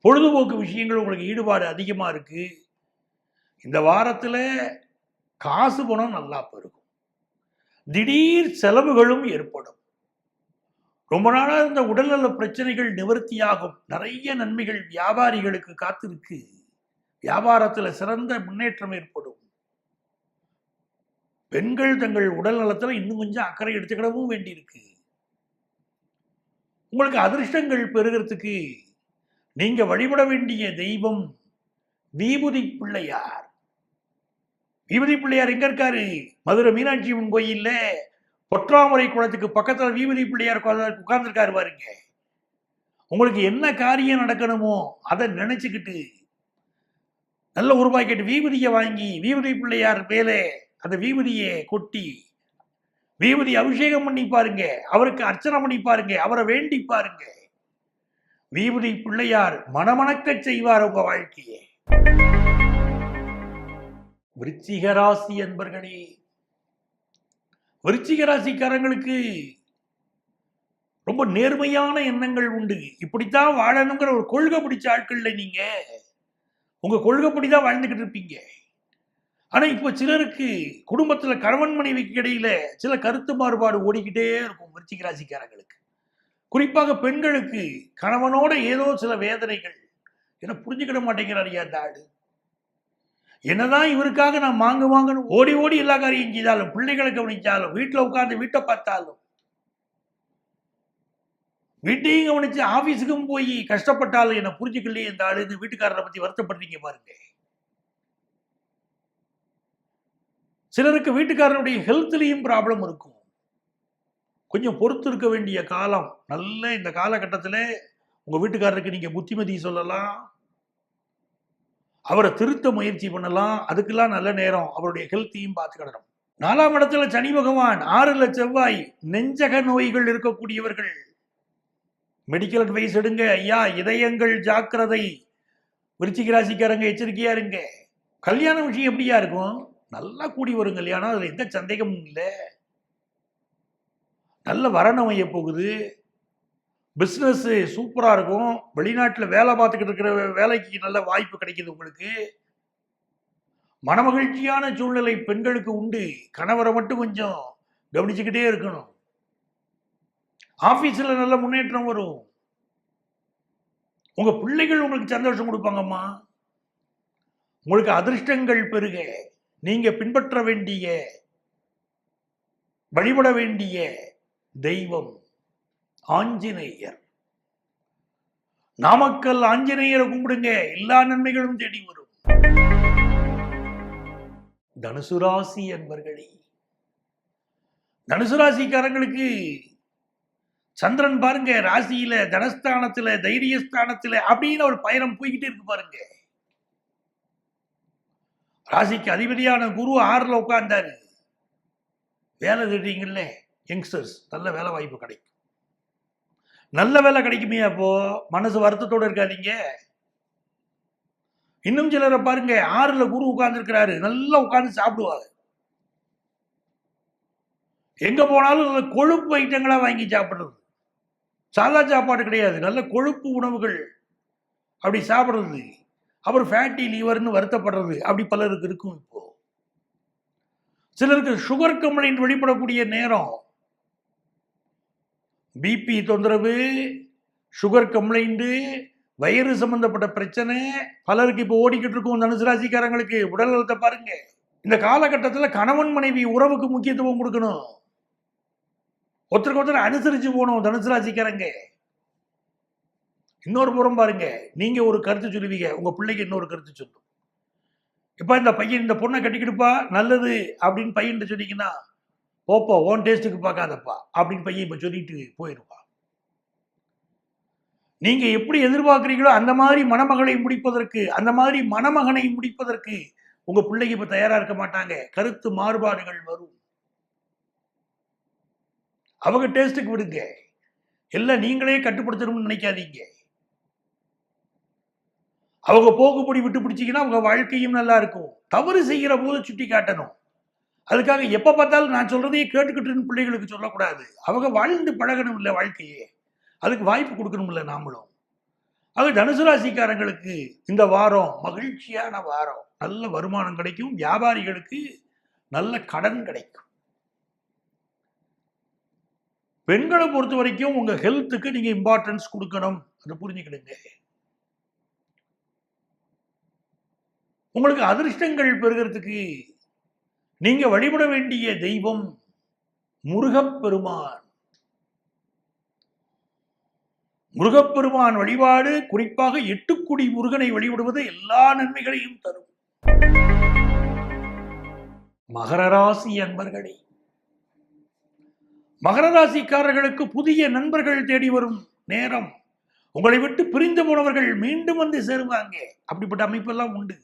பொழுதுபோக்கு விஷயங்கள் உங்களுக்கு ஈடுபாடு அதிகமா இருக்கு. இந்த வாரத்துல காசு பணம் நல்லா பெருகும், திடீர் செலவுகளும் ஏற்படும். ரொம்ப நாளா இருந்த உடல்நல பிரச்சனைகள் நிவர்த்தியாகும். நிறைய நன்மைகள் வியாபாரிகளுக்கு காத்திருக்கு. வியாபாரத்துல சிறந்த முன்னேற்றம் ஏற்படும். பெண்கள் தங்கள் உடல் நலத்துல இன்னும் கொஞ்சம் அக்கறை எடுத்துக்கிடவும் வேண்டியிருக்கு. உங்களுக்கு அதிர்ஷ்டங்கள் பெறுகிறதுக்கு நீங்க வழிபட வேண்டிய தெய்வம் விபூதி பிள்ளையார். விபூதி பிள்ளையார் எங்க இருக்காரு? மதுரை மீனாட்சி அம்மன் கோயில்ல பொற்றாமரை குளத்துக்கு பக்கத்துல விபூதி பிள்ளையார் உட்கார்ந்துருக்காரு பாருங்க. உங்களுக்கு என்ன காரியம் நடக்கணுமோ அதை நினைச்சுக்கிட்டு நல்ல ஒரு பாக்கெட் விபூதியை வாங்கி விபூதி பிள்ளையார் மேலே அந்த விபூதியை கொட்டி விபூதி அபிஷேகம் பண்ணி பாருங்க, அவருக்கு அர்ச்சனை பண்ணி பாருங்க, அவரை வேண்டி பாருங்க. விபூதி பிள்ளையார் மனமணக்க செய்வார் உங்க வாழ்க்கையை. விருச்சிக ராசி அன்பர்களே, விருச்சிக ராசிக்காரங்களுக்கு ரொம்ப நேர்மையான எண்ணங்கள் உண்டு. இப்படித்தான் வாழணுங்கிற ஒரு கொள்கை பிடிச்ச ஆட்கள்ல நீங்க. உங்க கொள்கைப்படிதான் வாழ்ந்துகிட்டு இருப்பீங்க. ஆனா இப்ப சிலருக்கு குடும்பத்துல கணவன் மனைவிக்கு இடையில சில கருத்து மாறுபாடு ஓடிக்கிட்டே இருக்கும். விருச்சிக ராசிக்காரங்களுக்கு, குறிப்பாக பெண்களுக்கு கணவனோட ஏதோ சில வேதனைகள். என்ன புரிஞ்சுக்கிட மாட்டேங்கிறார் அந்த ஆடு. என்னதான் இவருக்காக நான் வாங்கன்னு ஓடி ஓடி எல்லா காரியம் செய்தாலும், பிள்ளைகளை கவனிச்சாலும், வீட்டுல உட்கார்ந்து வீட்டை பார்த்தாலும், வீட்டையும் கவனிச்சு ஆபீஸுக்கும் போய் கஷ்டப்பட்டாலும் என்ன புரிஞ்சுக்கலையே இந்த ஆளு. இந்த வீட்டுக்காரரை பத்தி வருத்தப்படுறீங்க பாருங்க. சிலருக்கு வீட்டுக்காரனுடைய ஹெல்த்லயும் ப்ராப்ளம் இருக்கும். கொஞ்சம் பொறுத்து இருக்க வேண்டிய காலம். நல்ல இந்த காலகட்டத்தில் உங்க வீட்டுக்காரருக்கு நீங்க புத்திமதி சொல்லலாம், அவரை திருத்த முயற்சி பண்ணலாம். அதுக்கெல்லாம் நல்ல நேரம். அவருடைய ஹெல்த்தையும் பார்த்துக்கிடணும். 4ஆம் இடத்துல சனி பகவான், 6ல் செவ்வாய். நெஞ்சக நோய்கள் இருக்கக்கூடியவர்கள் மெடிக்கல் அட்வைஸ் எடுங்க ஐயா. இதயங்கள் ஜாக்கிரதை. விருச்சிக ராசிக்காரங்க எச்சரிக்கையா இருங்க. கல்யாண விஷயம் எப்படியா இருக்கும்? நல்லா கூடி வரும் கல்யாணம், அதுல எந்த சந்தேகமும் இல்லை. நல்ல வரன் அமைய போகுது. பிஸ்னஸ் சூப்பரா இருக்கும். வெளிநாட்டில் வேலை பார்த்துக்கிட்டு இருக்கிற வேலைக்கு நல்ல வாய்ப்பு கிடைக்குது உங்களுக்கு. மனமகிழ்ச்சியான சூழ்நிலை பெண்களுக்கு உண்டு. கணவரை மட்டும் கொஞ்சம் கவனிச்சுக்கிட்டே இருக்கணும். ஆபீஸ்ல நல்ல முன்னேற்றம் வரும். உங்க பிள்ளைகள் உங்களுக்கு சந்தோஷம் கொடுப்பாங்கம்மா. உங்களுக்கு அதிர்ஷ்டங்கள் பெருக. நீங்க பின்பற்ற வேண்டிய, வழிபட வேண்டிய தெய்வம் ஆஞ்சநேயர். நாமக்கல் ஆஞ்சநேயரை கும்பிடுங்க, எல்லா நன்மைகளும் தேடி வரும். தனுசு ராசி அன்பர்களே, தனுசு ராசிக்காரங்களுக்கு சந்திரன் பாருங்க ராசியில, தனஸ்தானத்துல, தைரியஸ்தானத்துல அப்படின்னு ஒரு பயணம் போய்கிட்டே இருக்கு பாருங்க. ராசிக்கு அதிபதியான குரு 6ல் உட்கார்ந்தாரு. வேலை தேடுறீங்கல்ல யங்ஸ்டர்ஸ், நல்ல வேலை வாய்ப்பு கிடைக்கும். நல்ல வேலை கிடைக்குமே. அப்போ மனசு வருத்தத்தோடு இருக்காதீங்க. இன்னும் சிலரை பாருங்க, 6ல் குரு உட்கார்ந்து இருக்கிறாரு, நல்லா உட்கார்ந்து சாப்பிடுவாங்க. எங்க போனாலும் நல்ல கொழுப்பு ஐட்டங்களா வாங்கி சாப்பிடுறது. சாதா சாப்பாடு கிடையாது, நல்ல கொழுப்பு உணவுகள் அப்படி சாப்பிடுறது. அப்புறம் ஃபேட்டி லிவர்னு வருத்தப்படுறது, அப்படி பலருக்கு இருக்கும். இப்போ சிலருக்கு சுகர் கம்ப்ளைண்ட் வெளிப்படக்கூடிய நேரம். பிபி தொந்தரவு, சுகர் கம்ப்ளைண்ட், வயிறு சம்பந்தப்பட்ட பிரச்சனை பலருக்கு இப்போ ஓடிக்கிட்டு இருக்கும். தனுசு ராசிக்காரங்களுக்கு உடல் நலத்தை பாருங்க. இந்த காலகட்டத்தில் கணவன் மனைவி உறவுக்கு முக்கியத்துவம் கொடுக்கணும். ஒருத்தருக்கு ஒருத்தர் அனுசரிச்சு போகணும் தனுசு ராசிக்காரங்க. இன்னொரு புறம் பாருங்க, நீங்க ஒரு கருத்து சொல்லுவீங்க, உங்க பிள்ளைக்கு இன்னொரு கருத்து சொல்லும். இப்ப இந்த பையன் இந்த பொண்ணை கட்டிக்கிடுப்பா நல்லது அப்படின்னு பையன் சொன்னீங்கன்னா, போப்பா ஓன் டேஸ்ட்டுக்கு பார்க்காதப்பா அப்படின்னு பையன் இப்ப சொல்லிட்டு போயிருப்பா. நீங்க எப்படி எதிர்பார்க்கிறீங்களோ அந்த மாதிரி மணமகளை முடிப்பதற்கு, அந்த மாதிரி மணமகனை முடிப்பதற்கு உங்க பிள்ளைக்கு இப்ப தயாரா இருக்க மாட்டாங்க. கருத்து மாறுபாடுகள் வரும். அவங்க டேஸ்ட்டுக்கு விடுங்க, எல்லாம் நீங்களே கட்டுப்படுத்தணும்னு நினைக்காதீங்க. அவங்க போக்குப்படி விட்டு பிடிச்சிங்கன்னா அவங்க வாழ்க்கையும் நல்லா இருக்கும். தவறு செய்கிற போது சுட்டி காட்டணும். அதுக்காக எப்ப பார்த்தாலும் நான் சொல்றதையே கேட்டுக்கிட்டு பிள்ளைகளுக்கு சொல்லக்கூடாது. அவங்க வாழ்ந்து பழகணும் இல்லை வாழ்க்கையே, அதுக்கு வாய்ப்பு கொடுக்கணும் இல்லை நாமளும். அது தனுசு ராசிக்காரங்களுக்கு இந்த வாரம் மகிழ்ச்சியான வாரம். நல்ல வருமானம் கிடைக்கும். வியாபாரிகளுக்கு நல்ல கடன் கிடைக்கும். பெண்களை பொறுத்த வரைக்கும் உங்க ஹெல்த்துக்கு நீங்க இம்பார்ட்டன்ஸ் கொடுக்கணும், அதை புரிஞ்சுக்கிடுங்க. உங்களுக்கு அதிர்ஷ்டங்கள் பெறுகிறதுக்கு நீங்க வழிபட வேண்டிய தெய்வம் முருகப்பெருமான். முருகப்பெருமான் வழிபாடு, குறிப்பாக 8 முருகனை வழிபடுவது எல்லா நன்மைகளையும் தரும். மகர ராசி அன்பர்களே, மகர ராசிக்காரர்களுக்கு புதிய நண்பர்கள் தேடி வரும் நேரம். உங்களை விட்டு பிரிந்து போனவர்கள் மீண்டும் வந்து சேருவாங்க. அப்படிப்பட்ட அமைப்பெல்லாம் உண்டு.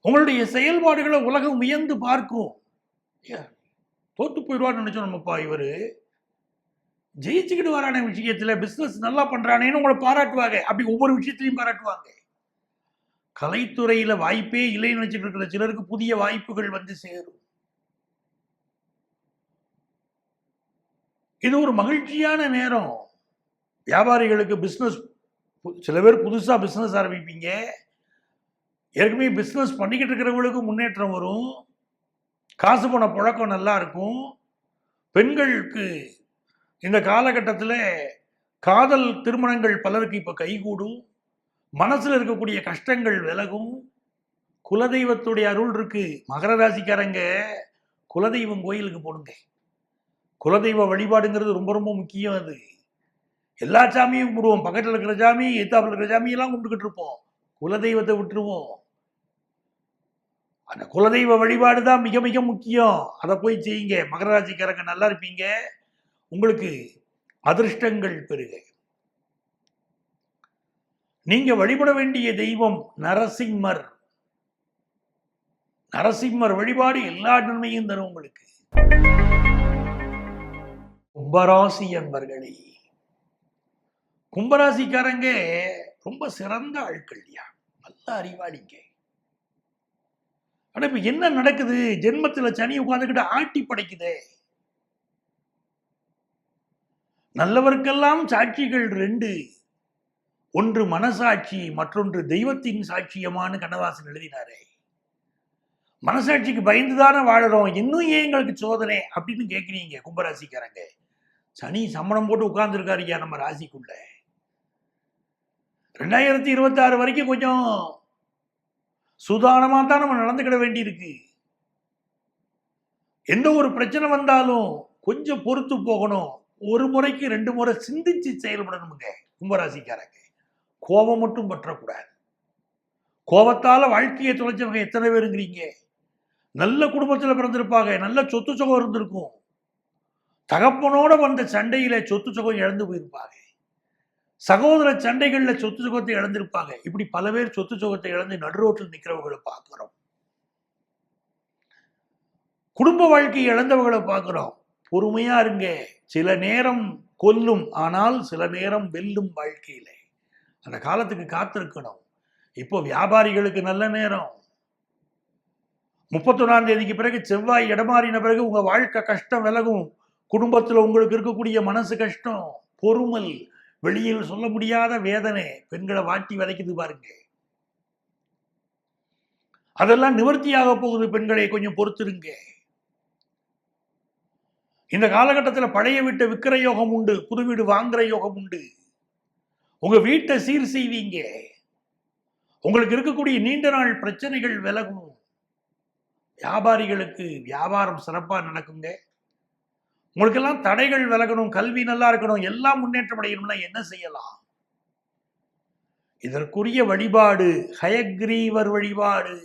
உங்களுடைய செயல்பாடுகளை உலகம் வியந்து பார்க்கும். தோத்து போயிடுவான்னு நினைச்சோம் நம்மப்பா, இவரு ஜெயிச்சுக்கிட்டு வரான விஷயத்துல பிசினஸ் நல்லா பண்றானேன்னு உங்களை பாராட்டுவாங்க. அப்படி ஒவ்வொரு விஷயத்திலையும் பாராட்டுவாங்க. கலைத்துறையில வாய்ப்பே இல்லைன்னு நினைச்சிட்டு இருக்கிற சிலருக்கு புதிய வாய்ப்புகள் வந்து சேரும். இது ஒரு மகிழ்ச்சியான நேரம். வியாபாரிகளுக்கு பிசினஸ் சில பேர் புதுசா பிசினஸ் ஆரம்பிப்பீங்க. ஏற்கனவே பிசினஸ் பண்ணிக்கிட்டு இருக்கிறவங்களுக்கு முன்னேற்றம் வரும். காசு பண புழக்கம் நல்லா இருக்கும். பெண்களுக்கு இந்த காலகட்டத்தில் காதல் திருமணங்கள் பலருக்கு இப்ப கைகூடும். மனசுல இருக்கக்கூடிய கஷ்டங்கள் விலகும். குலதெய்வத்துடைய அருள் இருக்கு. மகர ராசிக்காரங்க குலதெய்வம் கோயிலுக்கு போடுங்க. குலதெய்வ வழிபாடுங்கிறது ரொம்ப ரொம்ப முக்கியம். அது எல்லா சாமியும் கும்பிடுவோம். பக்கத்தில் இருக்கிற சாமி, எத்தாப்புல இருக்கிற சாமி எல்லாம் கும்பிட்டுக்கிட்டு இருப்போம். குலதெய்வத்தை விட்டுருவோம். அந்த குலதெய்வ வழிபாடு தான் மிக மிக முக்கியம். அதை போய் செய்யுங்க. மகர ராசிக்காரங்க நல்லா இருப்பீங்க. உங்களுக்கு அதிர்ஷ்டங்கள் பெருக. நீங்க வழிபட வேண்டிய தெய்வம் நரசிம்மர். நரசிம்மர் வழிபாடு எல்லா நன்மையும் தரும் உங்களுக்கு. கும்பராசி என்பர்களே, கும்பராசிக்காரங்க ரொம்ப சிறந்த ஆட்கள்யா, நல்ல அறிவாளிங்க. ஆனா இப்ப என்ன நடக்குது? ஜென்மத்துல சனி உட்கார்ந்துகிட்டு ஆட்டி படைக்குதே. நல்லவர்க்கெல்லாம் சாட்சிகள் ரெண்டு, ஒன்று மனசாட்சி, மற்றொன்று தெய்வத்தின் சாட்சியமானு கண்ணதாசன் எழுதினாரே. மனசாட்சிக்கு பயந்துதானே வாழறோம், இன்னும் ஏன் எங்களுக்கு சோதனை அப்படின்னு கேட்கிறீங்க கும்பராசிக்காரங்க. சனி சம்மணம் போட்டு உட்கார்ந்துருக்காருயா நம்ம ராசிக்குள்ள. 2026 வரைக்கும் கொஞ்சம் சுதாரணமா தான் நம்ம நடந்துக்கிட வேண்டி இருக்கு. எந்த ஒரு பிரச்சனை வந்தாலும் கொஞ்சம் பொறுத்து போகணும். ஒரு முறைக்கு 2 முறை சிந்திச்சு செயல்படணுங்க கும்பராசிக்காரங்க. கோபம் மட்டும் பற்றக்கூடாது. கோபத்தால வாழ்க்கையை தொலைச்சவங்க எத்தனை பேருங்கிறீங்க? நல்ல குடும்பத்துல பிறந்திருப்பாங்க, நல்ல சொத்து சுகம் இருந்திருக்கும். தகப்பனோட வந்த சண்டையில சொத்து சுகம் இழந்து போயிருப்பாங்க. சகோதர சண்டைகள்ல சொத்து சுகத்தை இழந்திருப்பாங்க. இப்படி பல பேர் சொத்து சுகத்தை இழந்து நடுரோட்டில் நிற்கிறவர்களை பார்க்கிறோம். குடும்ப வாழ்க்கை இழந்தவர்களை பார்க்கிறோம். பொறுமையா இருங்க. சில நேரம் கொல்லும், ஆனால் சில நேரம் வெல்லும் வாழ்க்கையில. அந்த காலத்துக்கு காத்திருக்கணும். இப்போ வியாபாரிகளுக்கு நல்ல நேரம். 31ஆம் தேதிக்கு பிறகு செவ்வாய் இடமாறின பிறகு உங்க வாழ்க்கை கஷ்டம் விலகும். குடும்பத்துல உங்களுக்கு இருக்கக்கூடிய மனசு கஷ்டம், பொறுமல், வெளியில் சொல்ல முடியாத வேதனை பெண்களை வாட்டி வதைக்குது பாருங்க. அதெல்லாம் நிவர்த்தியாக போகுது. பெண்களை கொஞ்சம் பொறுத்திருங்க. இந்த காலகட்டத்தில் பழைய வீட்டை விற்கிற யோகம் உண்டு, புது வீடு வாங்குற யோகம் உண்டு. உங்க வீட்டை சீர் செய்வீங்க. உங்களுக்கு இருக்கக்கூடிய நீண்ட நாள் பிரச்சனைகள் விலகும். வியாபாரிகளுக்கு வியாபாரம் சிறப்பா நடக்குங்க. உங்களுக்கெல்லாம் தடைகள் விலகணும், கல்வி நல்லா இருக்கணும், எல்லாம் முன்னேற்றம் அடையணும்னா என்ன செய்யலாம்? இதற்குரிய வழிபாடு ஹயக்ரீவர் வழிபாடு.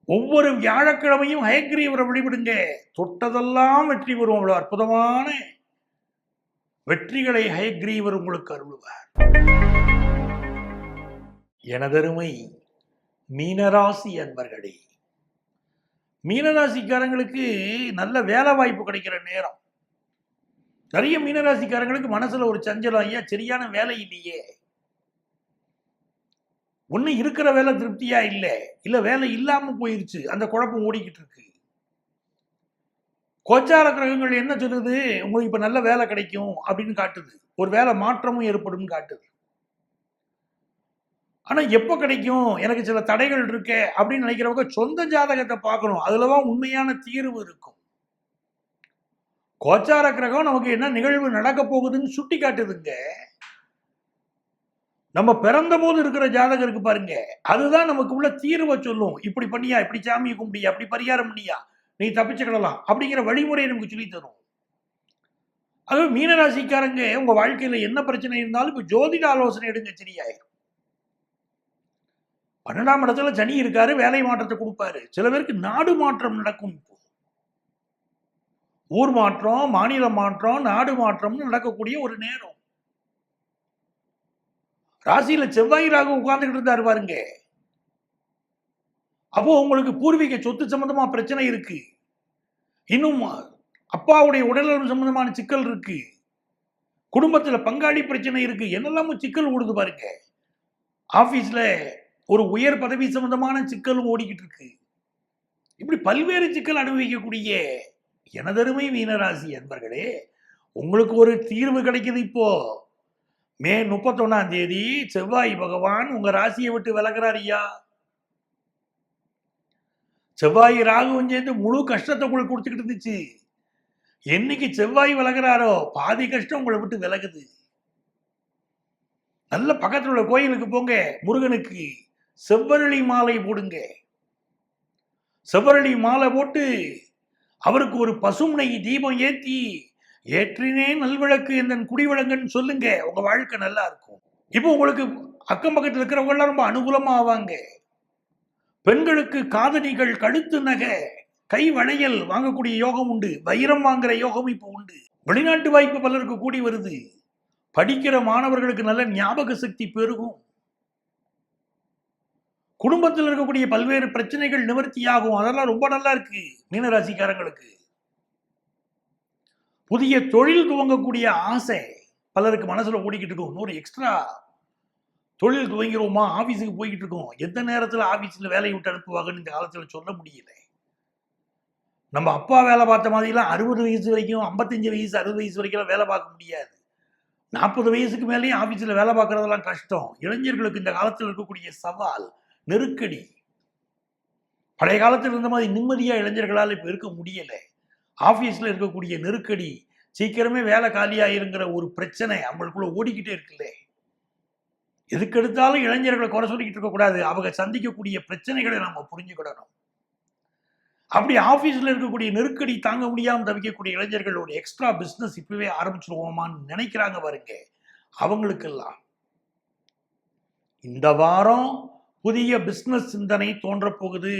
ஒவ்வொரு வியாழக்கிழமையும் ஹயக்ரீவரை வழிபடுங்க. தொட்டதெல்லாம் வெற்றி பெறும். அவ்வளவு அற்புதமான வெற்றிகளை ஹயக்ரீவர் உங்களுக்கு அருள்வார். எனதருமை மீனராசி அன்பர்களே, மீனராசிக்காரங்களுக்கு நல்ல வேலை வாய்ப்பு கிடைக்கிற நேரம். நிறைய மீனராசிக்காரங்களுக்கு மனசுல ஒரு சஞ்சலம், ஐயா சரியான வேலை இல்லையே, ஒண்ணு இருக்கிற வேலை திருப்தியா இல்ல வேலை இல்லாம போயிருச்சு, அந்த குழப்பம் ஓடிக்கிட்டு இருக்கு. கோச்சார கிரகங்கள் என்ன சொல்லுது? உங்களுக்கு இப்ப நல்ல வேலை கிடைக்கும் அப்படின்னு காட்டுது. ஒரு வேலை மாற்றமும் ஏற்படும் காட்டுது. ஆனா எப்ப கிடைக்கும், எனக்கு சில தடைகள் இருக்கு அப்படின்னு நினைக்கிறவங்க சொந்த ஜாதகத்தை பார்க்கணும். அதுலதான் உண்மையான தீர்வு இருக்கும். கோச்சார கிரகம் நமக்கு என்ன நிகழ்வு நடக்க போகுதுன்னு சுட்டி காட்டுதுங்க. நம்ம பிறந்த போது இருக்கிற ஜாதகம் இருக்கு பாருங்க, அதுதான் நமக்கு உள்ள தீர்வை சொல்லும். இப்படி பண்ணியா, இப்படி சாமியை கும்பிடியா, அப்படி பரிகாரம் பண்ணியா, நீ தப்பிச்சுக்கிடலாம் அப்படிங்கிற வழிமுறையை நமக்கு சொல்லி தரும். அதுவும் மீனராசிக்காரங்க உங்க வாழ்க்கையில என்ன பிரச்சனை இருந்தாலும் இப்ப ஜோதிட ஆலோசனை எடுங்க, சரியாயிரும். 12ஆம் இடத்துல சனி இருக்காரு, வேலை மாற்றத்தை கொடுப்பாரு. சில பேருக்கு நாடு மாற்றம் நடக்கும். இப்போ ஊர் மாற்றம், மாநில மாற்றம், நாடு மாற்றம் நடக்கக்கூடிய ஒரு நேரம். ராசியில செவ்வாய் ராகு உட்கார்ந்துகிட்டு இருந்தாரு பாருங்க. அப்போ உங்களுக்கு பூர்வீக சொத்து சம்பந்தமா பிரச்சனை இருக்கு. இன்னும் அப்பாவுடைய உடல்நலம் சம்பந்தமான சிக்கல் இருக்கு. குடும்பத்துல பங்காளி பிரச்சனை இருக்கு. என்னெல்லாமும் சிக்கல் ஓடுது பாருங்க. ஆபீஸ்ல ஒரு உயர் பதவி சம்பந்தமான சிக்கலும் ஓடிக்கிட்டு இருக்கு. இப்படி பல்வேறு சிக்கல் அனுபவிக்கக்கூடிய எனதருமை மீனராசி அன்பர்களே, உங்களுக்கு ஒரு தீர்வு கிடைக்குது. இப்போ மே 31ஆம் தேதி செவ்வாய் பகவான் உங்க ராசியை விட்டு விலகிறார் ஐயா. செவ்வாய் ராகுவும் சேர்ந்து முழு கஷ்டத்தை உங்களுக்கு கொடுத்துக்கிட்டு இருந்துச்சு. என்னைக்கு செவ்வாய் விலகிறாரோ பாதி கஷ்டம் உங்களை விட்டு விலகுது. நல்ல பக்கத்தில் உள்ள கோயிலுக்கு போங்க, முருகனுக்கு செவ்வரளி மாலை போடுங்க. செவ்வரளி மாலை போட்டு அவருக்கு ஒரு பசுமுனை தீபம் ஏற்றி, ஏற்றினே நல்விளக்கு எந்தன் குடிவிளங்குன்னு சொல்லுங்க. உங்க வாழ்க்கை நல்லா இருக்கும். இப்போ உங்களுக்கு அக்கம் பக்கத்தில் இருக்கிறவங்க எல்லாம் ரொம்ப அனுகூலமா ஆவாங்க. பெண்களுக்கு காதணிகள், கழுத்து நகை, கை வளையல் வாங்கக்கூடிய யோகம் உண்டு. வைரம் வாங்குற யோகம் இப்போ உண்டு. வெளிநாட்டு வாய்ப்பு பலருக்கு கூடி வருது. படிக்கிற மாணவர்களுக்கு நல்ல ஞாபக சக்தி பெருகும். குடும்பத்தில் இருக்கக்கூடிய பல்வேறு பிரச்சனைகள் நிவர்த்தியாகும். அதெல்லாம் ரொம்ப நல்லா இருக்கு மீனராசிக்காரங்களுக்கு. புதிய தொழில் துவங்கக்கூடிய ஆசை பலருக்கு மனசுல ஓடிக்கிட்டு இருக்கும். இன்னொரு எக்ஸ்ட்ரா தொழில் துவங்கிறோமா, ஆபீஸுக்கு போய்கிட்டு இருக்கோம். எந்த நேரத்தில் ஆபீஸ்ல வேலையை விட்டு அனுப்புவாங்கன்னு இந்த காலத்தில் சொல்ல முடியல. நம்ம அப்பா வேலை பார்த்த மாதிரிலாம் 60 வயசு வரைக்கும், 55 வயசு 60 வயசு வரைக்கும் வேலை பார்க்க முடியாது. 40 வயசுக்கு மேலேயும் ஆபீஸில் வேலை பார்க்கறதெல்லாம் கஷ்டம். இளைஞர்களுக்கு இந்த காலத்தில் இருக்கக்கூடிய சவால், நெருக்கடி. பழைய காலத்தில் இருந்த மாதிரி நிம்மதியா இளைஞர்களால் இப்ப இருக்க முடியல. ஆபீஸ்ல இருக்கக்கூடிய நெருக்கடி, சீக்கிரமே வேலை காலியாயிருங்கிற ஒரு பிரச்சனை அவங்களுக்குள்ள ஓடிக்கிட்டே இருக்குல்ல. எதுக்கு எடுத்தாலும் இளைஞர்களை குறை சொல்லிக்கிட்டு இருக்கக்கூடாது. அவங்க சந்திக்கக்கூடிய பிரச்சனைகளை நம்ம புரிஞ்சுக்கிடணும். அப்படி ஆபீஸ்ல இருக்கக்கூடிய நெருக்கடி தாங்க முடியாம தவிக்கக்கூடிய இளைஞர்கள் ஒரு எக்ஸ்ட்ரா பிசினஸ் இப்பவே ஆரம்பிச்சிருவோமான்னு நினைக்கிறாங்க பாருங்க. அவங்களுக்கெல்லாம் இந்த வாரம் புதிய பிசினஸ் சிந்தனை தோன்ற போகுது.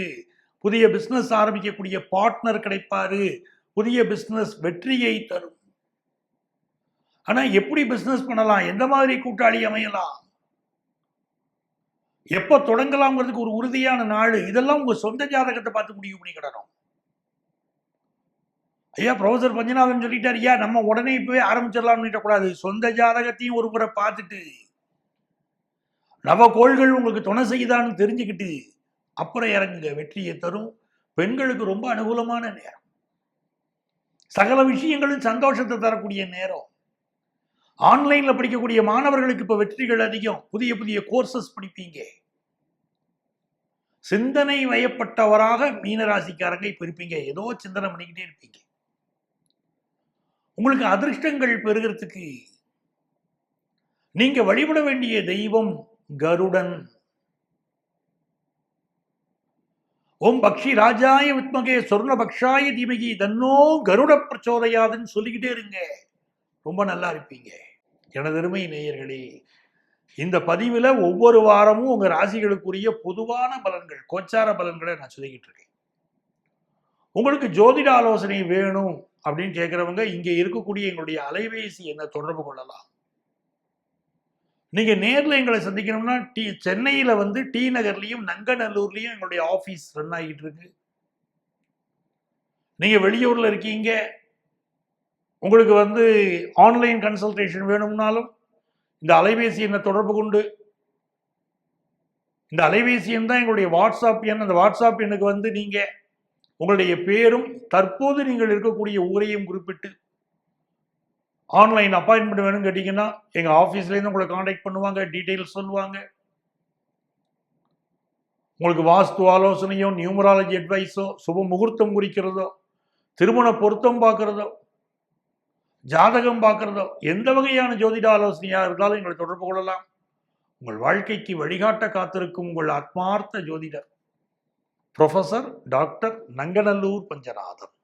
புதிய பிசினஸ் ஆரம்பிக்கக்கூடிய பார்ட்னர் கிடைப்பாரு. புதிய பிசினஸ் வெற்றியை தரும். ஆனா எப்படி பிசினஸ் பண்ணலாம், எந்த மாதிரி கூட்டாளி அமையலாம், எப்ப தொடங்கலாம்ங்கிறதுக்கு ஒரு உறுதியான நாள், இதெல்லாம் உங்க சொந்த ஜாதகத்தை பார்த்து முடிவு பண்ணிக்கிடணும். ஐயா ப்ரொஃபசர் பஞ்சநாதன் சொல்லிட்டார், ஐயா நம்ம உடனே இப்பவே ஆரம்பிச்சிடலாம்னு கூடாது. சொந்த ஜாதகத்தையும் ஒரு முறை பார்த்துட்டு, நவகோள்கள் உங்களுக்கு துணை செய்தான்னு தெரிஞ்சுக்கிட்டு அப்புறம் இறங்குங்க. வெற்றியை தரும். பெண்களுக்கு ரொம்ப அனுகூலமான நேரம். சகல விஷயங்களும் சந்தோஷத்தை தரக்கூடிய நேரம். ஆன்லைன்ல படிக்கக்கூடிய மாணவர்களுக்கு இப்ப வெற்றிகள் அதிகம். புதிய புதிய கோர்சஸ் படிப்பீங்க. சிந்தனை வயப்பட்டவராக மீனராசிக்காரங்க இப்ப இருப்பீங்க. ஏதோ சிந்தனை பண்ணிக்கிட்டே இருப்பீங்க. உங்களுக்கு அதிர்ஷ்டங்கள் பெறுகிறதுக்கு நீங்க வழிபட வேண்டிய தெய்வம் கருடன். ஓம் பக்ஷி ராஜாய வித்மகே சொர்ண பக்ஷாய தீமகி தன்னோ கருட பிரச்சோதயாதுன்னு சொல்லிக்கிட்டே இருங்க. ரொம்ப நல்லா இருப்பீங்க. எனதருமை நேயர்களே, இந்த பதிவில் ஒவ்வொரு வாரமும் உங்க ராசிகளுக்குரிய பொதுவான பலன்கள், கோச்சார பலன்களை நான் சொல்லிக்கிட்டு இருக்கேன். உங்களுக்கு ஜோதிட ஆலோசனை வேணும் அப்படின்னு கேட்கிறவங்க இங்க இருக்கக்கூடிய எங்களுடைய அலைபேசி என்ன தொடர்பு கொள்ளலாம். நீங்க நேர்ல எங்களை சந்திக்கணும்னா சென்னையில வந்து டி நகர்லயும் நங்கநல்லூர்லயும் எங்களுடைய ஆபீஸ் ரன் ஆகிட்டு இருக்கு. நீங்க வெளியூர்ல இருக்கீங்க, உங்களுக்கு வந்து ஆன்லைன் கன்சல்டேஷன் வேணும்னாலும் இந்த அலைபேசி எண்ணை தொடர்பு கொண்டு, இந்த அலைபேசி எண் தான் எங்களுடைய வாட்ஸ்அப் எண். அந்த வாட்ஸ்அப் எண்ணுக்கு வந்து நீங்க உங்களுடைய பேரும் தற்போது நீங்கள் இருக்கக்கூடிய ஊரையும் குறிப்பிட்டு ஆன்லைன் அப்பாயின்மெண்ட் வேணும்னு கேட்டீங்கன்னா எங்க ஆஃபீஸ்லேருந்து உங்களை காண்டாக்ட் பண்ணுவாங்க, டீட்டெயில்ஸ் சொல்லுவாங்க. உங்களுக்கு வாஸ்து ஆலோசனையோ, நியூமராலஜி அட்வைஸோ, சுப முகூர்த்தம் குறிக்கிறதோ, திருமண பொருத்தம் பார்க்கறதோ, ஜாதகம் பார்க்கறதோ, எந்த வகையான ஜோதிட ஆலோசனையா இருந்தாலும் எங்களை தொடர்பு கொள்ளலாம். உங்கள் வாழ்க்கைக்கு வழிகாட்ட காத்திருக்கும் உங்கள் ஆத்மார்த்த ஜோதிடர் ப்ரொஃபசர் டாக்டர் நங்கநல்லூர் பஞ்சநாதன்.